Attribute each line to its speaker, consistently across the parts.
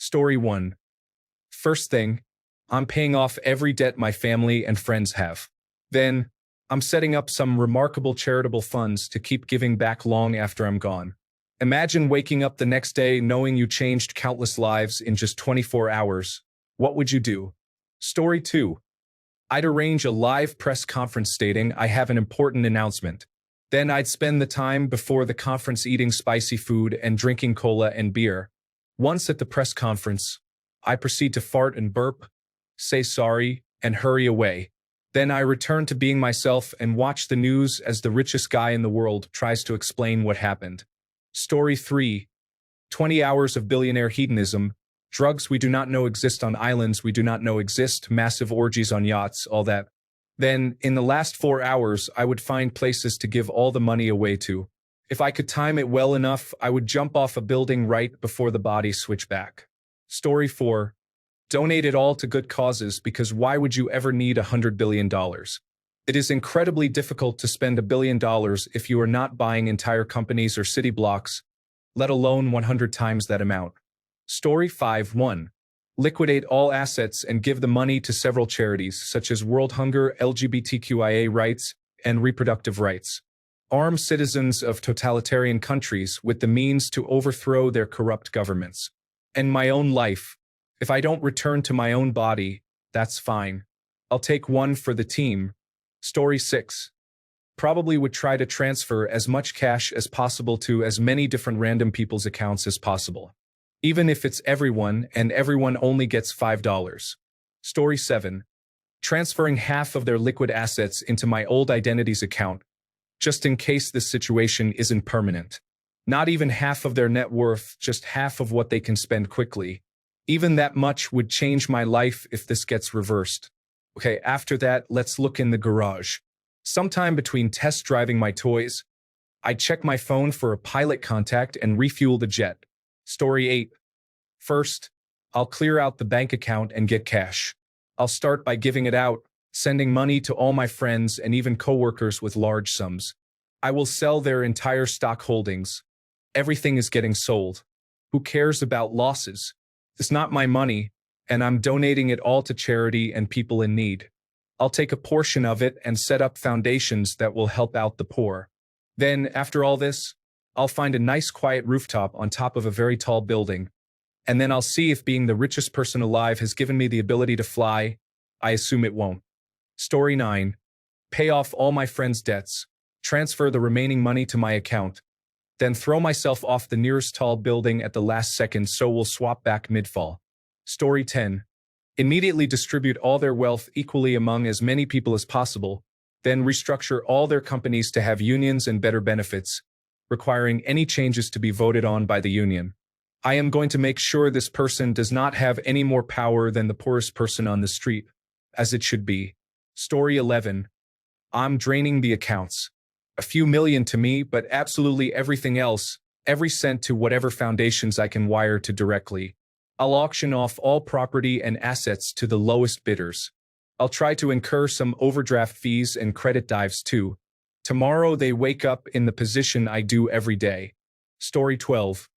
Speaker 1: Story 1. First thing, I'm paying off every debt my family and friends have. Then, I'm setting up some remarkable charitable funds to keep giving back long after I'm gone. Imagine waking up the next day knowing you changed countless lives in just 24 hours. What would you do? Story 2. I'd arrange a live press conference stating I have an important announcement. Then I'd spend the time before the conference eating spicy food and drinking cola and beer. Once at the press conference, I proceed to fart and burp, say sorry, and hurry away. Then I return to being myself and watch the news as the richest guy in the world tries to explain what happened. Story 3. 20 hours of billionaire hedonism, drugs we do not know exist on islands we do not know exist, massive orgies on yachts, all that. Then, in the last 4 hours, I would find places to give all the money away to. If I could time it well enough, I would jump off a building right before the bodies switch back. Story 4. Donate it all to good causes because why would you ever need $100 billion? It is incredibly difficult to spend $1 billion if you are not buying entire companies or city blocks, let alone 100 times that amount. Story 5.1. Liquidate all assets and give the money to several charities such as World Hunger, LGBTQIA rights, and reproductive rights. Arm citizens of totalitarian countries with the means to overthrow their corrupt governments. And my own life. If I don't return to my own body, that's fine. I'll take one for the team. Story 6. Probably would try to transfer as much cash as possible to as many different random people's accounts as possible. Even if it's everyone and everyone only gets $5. Story 7. Transferring half of their liquid assets into my old identity's account, just in case this situation isn't permanent. Not even half of their net worth, just half of what they can spend quickly. Even that much would change my life if this gets reversed. Okay, after that, let's look in the garage. Sometime between test driving my toys, I check my phone for a pilot contact and refuel the jet. Story 8. First, I'll clear out the bank account and get cash. I'll start by giving it out, sending money to all my friends and even coworkers with large sums. I will sell their entire stock holdings. Everything is getting sold. Who cares about losses? It's not my money, and I'm donating it all to charity and people in need. I'll take a portion of it and set up foundations that will help out the poor. Then, after all this, I'll find a nice quiet rooftop on top of a very tall building, and then I'll see if being the richest person alive has given me the ability to fly. I assume it won't. Story 9. Pay off all my friends' debts, transfer the remaining money to my account, then throw myself off the nearest tall building at the last second so we'll swap back mid-fall. Story 10. Immediately distribute all their wealth equally among as many people as possible, then restructure all their companies to have unions and better benefits, requiring any changes to be voted on by the union. I am going to make sure this person does not have any more power than the poorest person on the street, as it should be. Story 11. I'm draining the accounts. A few million to me, but absolutely everything else, every cent to whatever foundations I can wire to directly. I'll auction off all property and assets to the lowest bidders. I'll try to incur some overdraft fees and credit dives too. Tomorrow they wake up in the position I do every day. Story 12.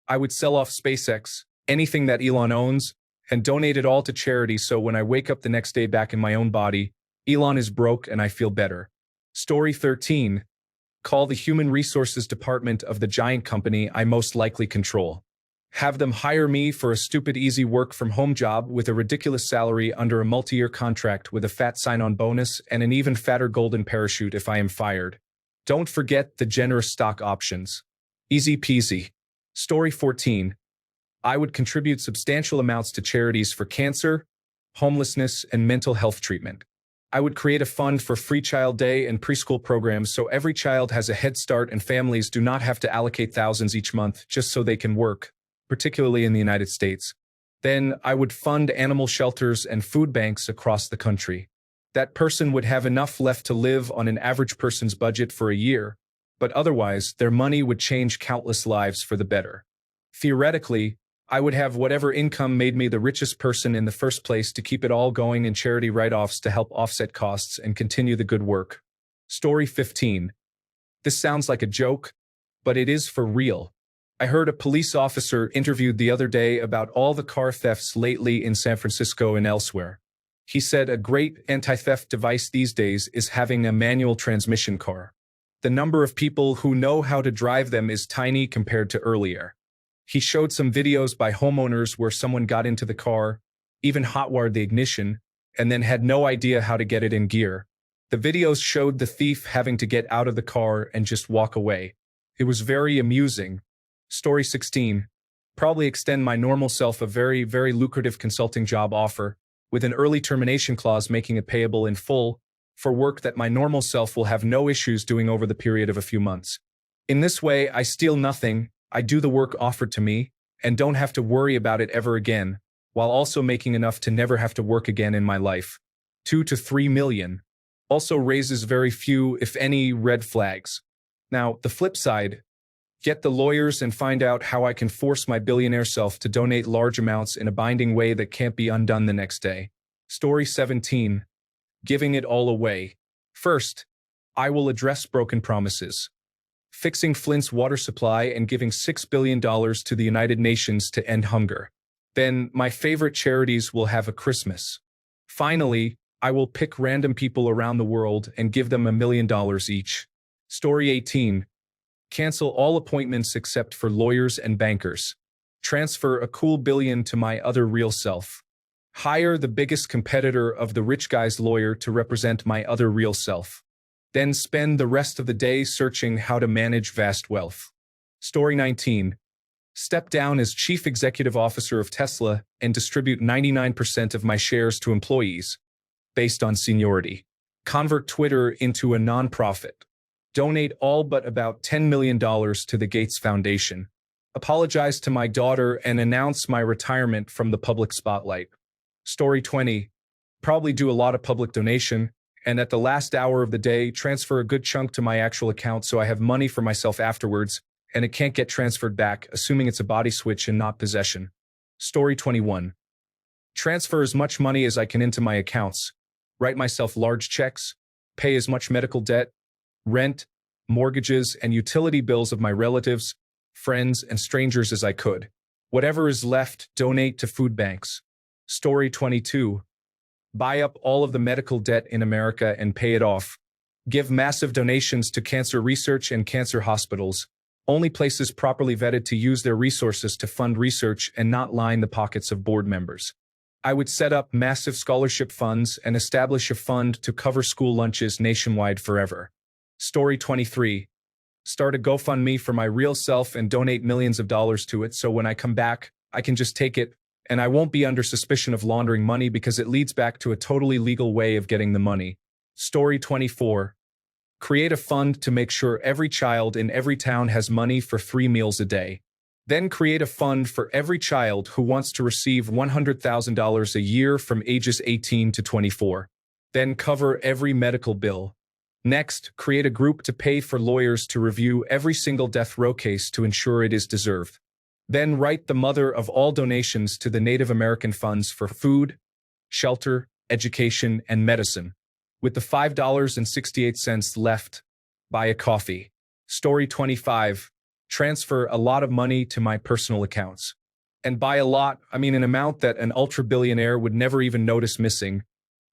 Speaker 1: I would sell off SpaceX, anything that Elon owns, and donate it all to charity so when I wake up the next day back in my own body, Elon is broke and I feel better. Story 13. Call the human resources department of the giant company I most likely control. Have them hire me for a stupid easy work from home job with a ridiculous salary under a multi-year contract with a fat sign-on bonus and an even fatter golden parachute if I am fired. Don't forget the generous stock options. Easy peasy. Story 14. I would contribute substantial amounts to charities for cancer, homelessness, and mental health treatment. I would create a fund for free child day and preschool programs so every child has a head start and families do not have to allocate thousands each month just so they can work, particularly in the United States. Then I would fund animal shelters and food banks across the country. That person would have enough left to live on an average person's budget for a year, but otherwise their money would change countless lives for the better. Theoretically, I would have whatever income made me the richest person in the first place to keep it all going in charity write-offs to help offset costs and continue the good work. Story 15. This sounds like a joke, but it is for real. I heard a police officer interviewed the other day about all the car thefts lately in San Francisco and elsewhere. He said a great anti-theft device these days is having a manual transmission car. The number of people who know how to drive them is tiny compared to earlier. He showed some videos by homeowners where someone got into the car, even hotwired the ignition, and then had no idea how to get it in gear. The videos showed the thief having to get out of the car and just walk away. It was very amusing. Story 16. Probably extend my normal self a very, very lucrative consulting job offer, with an early termination clause making it payable in full, for work that my normal self will have no issues doing over the period of a few months. In this way, I steal nothing, I do the work offered to me, and don't have to worry about it ever again, while also making enough to never have to work again in my life. 2 to 3 million. Also raises very few, if any, red flags. Now, the flip side, get the lawyers and find out how I can force my billionaire self to donate large amounts in a binding way that can't be undone the next day. Story 17. Giving it all away. First, I will address broken promises. Fixing Flint's water supply and giving $6 billion to the United Nations to end hunger. Then, my favorite charities will have a Christmas. Finally, I will pick random people around the world and give them $1 million each. Story 18. Cancel all appointments except for lawyers and bankers. Transfer a cool billion to my other real self. Hire the biggest competitor of the rich guy's lawyer to represent my other real self. Then spend the rest of the day searching how to manage vast wealth. Story 19. Step down as chief executive officer of Tesla and distribute 99% of my shares to employees, based on seniority. Convert Twitter into a nonprofit. Donate all but about $10 million to the Gates Foundation. Apologize to my daughter and announce my retirement from the public spotlight. Story 20. Probably do a lot of public donation, and at the last hour of the day, transfer a good chunk to my actual account so I have money for myself afterwards, and it can't get transferred back, assuming it's a body switch and not possession. Story 21. Transfer as much money as I can into my accounts. Write myself large checks. Pay as much medical debt, rent, mortgages, and utility bills of my relatives, friends, and strangers as I could. Whatever is left, donate to food banks. Story 22. Buy up all of the medical debt in America and pay it off. Give massive donations to cancer research and cancer hospitals, only places properly vetted to use their resources to fund research and not line the pockets of board members. I would set up massive scholarship funds and establish a fund to cover school lunches nationwide forever. Story 23. Start a GoFundMe for my real self and donate millions of dollars to it so when I come back, I can just take it, and I won't be under suspicion of laundering money because it leads back to a totally legal way of getting the money. Story 24. Create a fund to make sure every child in every town has money for 3 meals a day. Then create a fund for every child who wants to receive $100,000 a year from ages 18 to 24. Then cover every medical bill. Next, create a group to pay for lawyers to review every single death row case to ensure it is deserved. Then write the mother of all donations to the Native American funds for food, shelter, education, and medicine. With the $5.68 left, buy a coffee. Story 25. Transfer a lot of money to my personal accounts. And by a lot, I mean an amount that an ultra-billionaire would never even notice missing,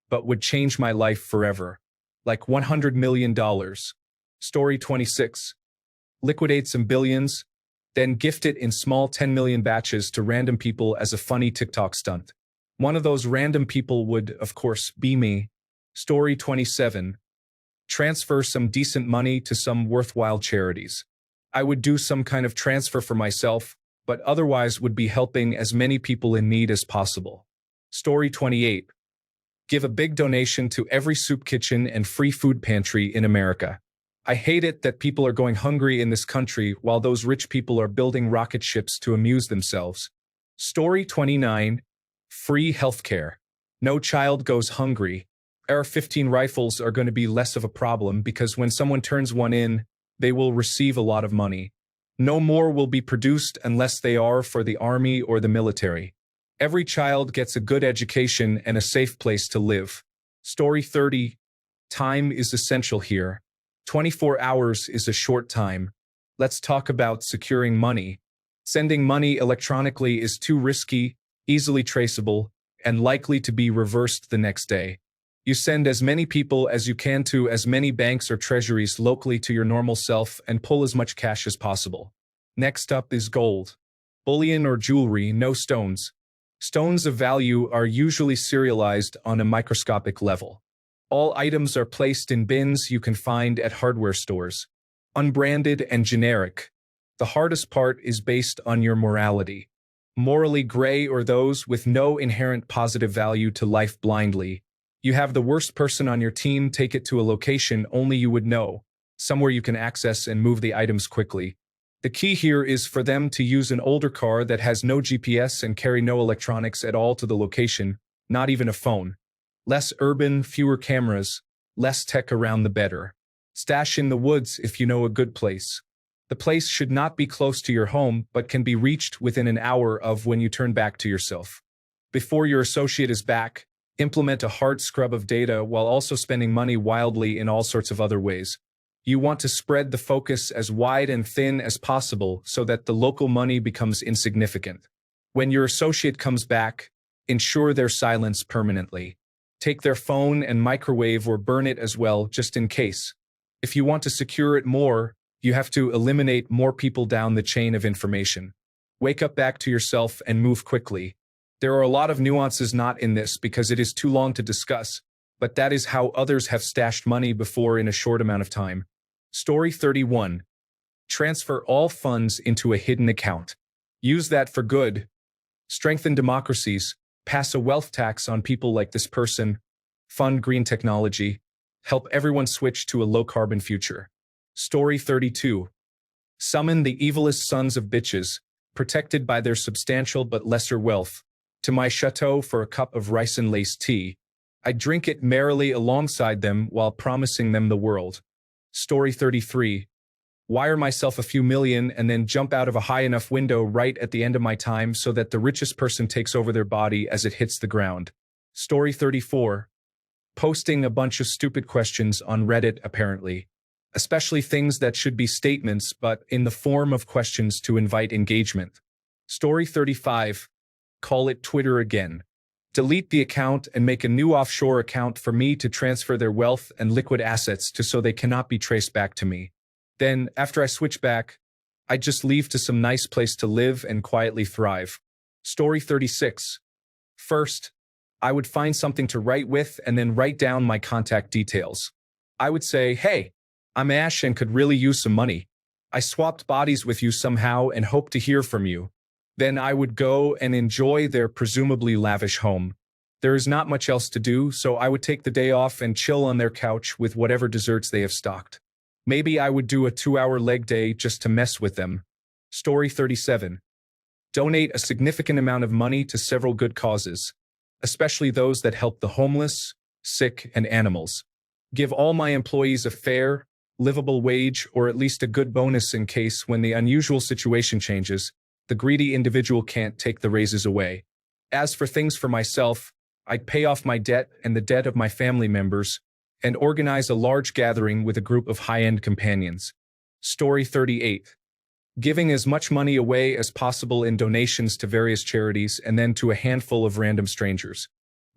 Speaker 1: but would change my life forever. Like $100 million. Story 26. Liquidate some billions, then gift it in small 10 million batches to random people as a funny TikTok stunt. One of those random people would, of course, be me. Story 27. Transfer some decent money to some worthwhile charities. I would do some kind of transfer for myself, but otherwise would be helping as many people in need as possible. Story 28. Give a big donation to every soup kitchen and free food pantry in America. I hate it that people are going hungry in this country while those rich people are building rocket ships to amuse themselves. Story 29. Free healthcare. No child goes hungry. AR-15 rifles are going to be less of a problem because when someone turns one in, they will receive a lot of money. No more will be produced unless they are for the army or the military. Every child gets a good education and a safe place to live. Story 30. Time is essential here. 24 hours is a short time. Let's talk about securing money. Sending money electronically is too risky, easily traceable, and likely to be reversed the next day. You send as many people as you can to as many banks or treasuries locally to your normal self and pull as much cash as possible. Next up is gold. Bullion or jewelry, no stones. Stones of value are usually serialized on a microscopic level. All items are placed in bins you can find at hardware stores. Unbranded and generic. The hardest part is based on your morality. Morally gray or those with no inherent positive value to life blindly. You have the worst person on your team take it to a location only you would know, somewhere you can access and move the items quickly. The key here is for them to use an older car that has no GPS and carry no electronics at all to the location, not even a phone. Less urban, fewer cameras, less tech around the better. Stash in the woods if you know a good place. The place should not be close to your home, but can be reached within an hour of when you turn back to yourself. Before your associate is back, implement a hard scrub of data while also spending money wildly in all sorts of other ways. You want to spread the focus as wide and thin as possible so that the local money becomes insignificant. When your associate comes back, ensure their silence permanently. Take their phone and microwave or burn it as well, just in case. If you want to secure it more, you have to eliminate more people down the chain of information. Wake up back to yourself and move quickly. There are a lot of nuances not in this because it is too long to discuss, but that is how others have stashed money before in a short amount of time. Story 31. Transfer all funds into a hidden account. Use that for good. Strengthen democracies. Pass a wealth tax on people like this person. Fund green technology. Help everyone switch to a low-carbon future. Story 32. Summon the evilest sons of bitches, protected by their substantial but lesser wealth, to my chateau for a cup of rice and lace tea. I drink it merrily alongside them while promising them the world. Story 33. Wire myself a few million and then jump out of a high enough window right at the end of my time so that the richest person takes over their body as it hits the ground. Story 34. Posting a bunch of stupid questions on Reddit apparently. Especially things that should be statements but in the form of questions to invite engagement. Story 35. Call it Twitter again. Delete the account and make a new offshore account for me to transfer their wealth and liquid assets to so they cannot be traced back to me. Then, after I switch back, I'd just leave to some nice place to live and quietly thrive. Story 36. First, I would find something to write with and then write down my contact details. I would say, hey, I'm Ash and could really use some money. I swapped bodies with you somehow and hope to hear from you. Then I would go and enjoy their presumably lavish home. There is not much else to do, so I would take the day off and chill on their couch with whatever desserts they have stocked. Maybe I would do a 2-hour leg day just to mess with them. Story 37. Donate a significant amount of money to several good causes, especially those that help the homeless, sick, and animals. Give all my employees a fair, livable wage or at least a good bonus in case when the unusual situation changes, the greedy individual can't take the raises away. As for things for myself, I'd pay off my debt and the debt of my family members and organize a large gathering with a group of high-end companions. Story 38. Giving as much money away as possible in donations to various charities and then to a handful of random strangers.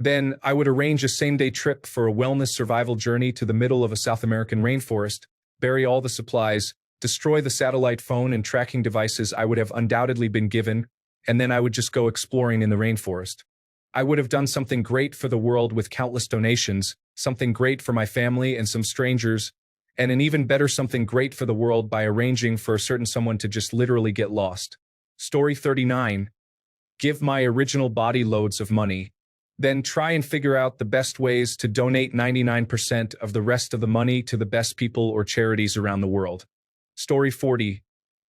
Speaker 1: Then I would arrange a same-day trip for a wellness survival journey to the middle of a South American rainforest, bury all the supplies, destroy the satellite phone and tracking devices I would have undoubtedly been given, and then I would just go exploring in the rainforest. I would have done something great for the world with countless donations, something great for my family and some strangers, and an even better something great for the world by arranging for a certain someone to just literally get lost. Story 39. Give my original body loads of money. Then try and figure out the best ways to donate 99% of the rest of the money to the best people or charities around the world. Story 40.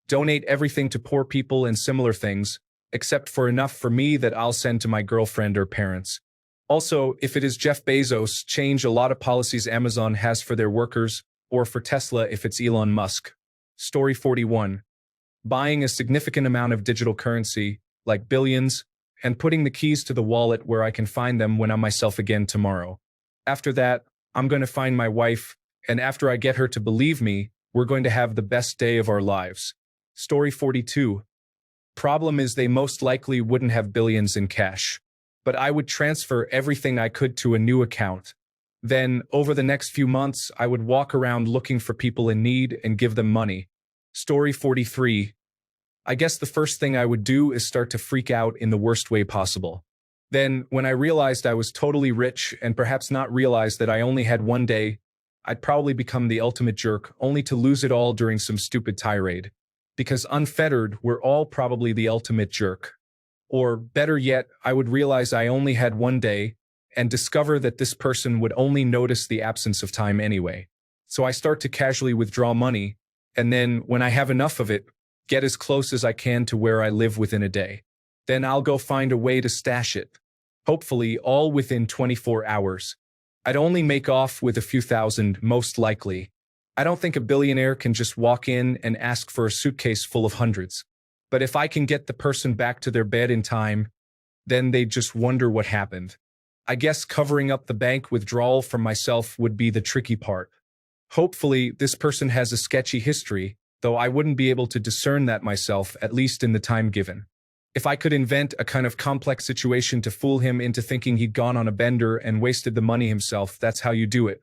Speaker 1: Donate everything to poor people and similar things, except for enough for me that I'll send to my girlfriend or parents. Also, if it is Jeff Bezos, change a lot of policies Amazon has for their workers, or for Tesla if it's Elon Musk. Story 41. Buying a significant amount of digital currency, like billions, and putting the keys to the wallet where I can find them when I'm myself again tomorrow. After that, I'm going to find my wife, and after I get her to believe me, we're going to have the best day of our lives. Story 42. Problem is they most likely wouldn't have billions in cash. But I would transfer everything I could to a new account. Then, over the next few months, I would walk around looking for people in need and give them money. Story 43. I guess the first thing I would do is start to freak out in the worst way possible. Then, when I realized I was totally rich and perhaps not realized that I only had one day, I'd probably become the ultimate jerk, only to lose it all during some stupid tirade. Because unfettered, we're all probably the ultimate jerk. Or, better yet, I would realize I only had one day, and discover that this person would only notice the absence of time anyway. So I start to casually withdraw money, and then, when I have enough of it, get as close as I can to where I live within a day. Then I'll go find a way to stash it. Hopefully, all within 24 hours. I'd only make off with a few thousand, most likely. I don't think a billionaire can just walk in and ask for a suitcase full of hundreds. But if I can get the person back to their bed in time, then they'd just wonder what happened. I guess covering up the bank withdrawal from myself would be the tricky part. Hopefully, this person has a sketchy history, though I wouldn't be able to discern that myself, at least in the time given. If I could invent a kind of complex situation to fool him into thinking he'd gone on a bender and wasted the money himself, that's how you do it.